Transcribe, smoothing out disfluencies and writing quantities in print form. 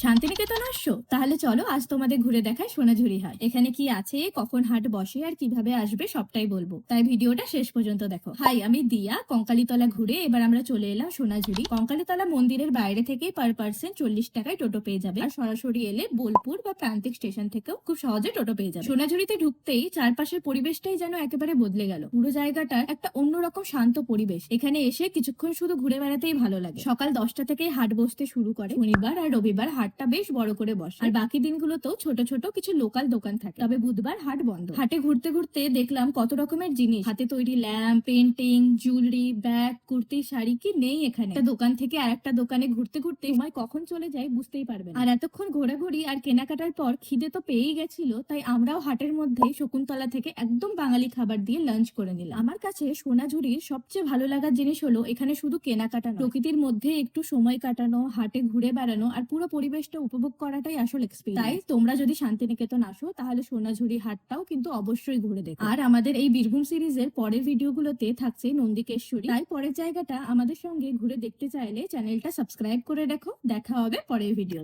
শান্তিনিকেতন আসছো? তাহলে চলো আজ তোমাদের ঘুরে দেখায় সোনাঝুরি হাট। এখানে কি আছে, কখন হাট বসে আর কিভাবে আসবে সবটাই বলবো, তাই ভিডিওটা শেষ পর্যন্ত দেখো। হাই, আমি দিয়া। কঙ্কালীতলা ঘুরে এবার আমরা চলে এলাম সোনাঝুরি। কঙ্কালীতলা মন্দিরের বাইরে থেকে পার পার্সন 40 টাকায় টোটো পেয়ে যাবে, আর সরাসরি এলে বোলপুর বা প্রান্তিক স্টেশন থেকেও খুব সহজে টোটো পেয়ে যাবে। সোনাঝুরিতে ঢুকতেই চারপাশের পরিবেশটাই যেন একেবারে বদলে গেল। পুরো জায়গাটার একটা অন্যরকম শান্ত পরিবেশ। এখানে এসে কিছুক্ষণ শুধু ঘুরে বেড়াতেই ভালো লাগে। সকাল 10টা থেকেই হাট বসতে শুরু করে। শনিবার আর রবিবার হাটটা বেশ বড় করে বসে, আর বাকি দিনগুলোতেও ছোট ছোট কিছু লোকাল দোকান থাকে। তবে বুধবার হাট বন্ধ। হাটে ঘুরতে ঘুরতে দেখলাম কত রকমের জিনিস, হাতে তৈরি lamp, painting, jewellery, bag, kurti, sari কি নেই এখানে। একটা দোকান থেকে আরেকটা দোকানে ঘুরতে ঘুরতে সময় কখন চলে যায় বুঝতেই পারবে না। আর এতক্ষণ ঘোরাঘুরি আর কেনাকাটার পর খিদে তো পেয়েই গেছিল, তাই আমরাও হাটের মধ্যে শকুন্তলা থেকে একদম বাঙালি খাবার দিয়ে লাঞ্চ করে নিলাম। আমার কাছে সোনাঝুরির সবচেয়ে ভালো লাগার জিনিস হলো এখানে শুধু কেনাকাটা নয়, প্রকৃতির মধ্যে একটু সময় কাটানো, হাটে ঘুরে বেড়ানো আর পুরো পরিবেশটা উপভোগ করাটাই আসল এক্সপেরিয়েন্স। তাই তোমরা যদি শান্তিনিকেতন আসো তাহলে সোনাঝুরি হাটটাও কিন্তু অবশ্যই ঘুরে দেখো। আর আমাদের এই বীরভূম সিরিজের পরের ভিডিওগুলোতে থাকছে নন্দিকেশ্বরী, তাই পরের জায়গাটা আমাদের সঙ্গে ঘুরে দেখতে চাইলে চ্যানেলটা সাবস্ক্রাইব করে রাখো। দেখা হবে পরের ভিডিওতে।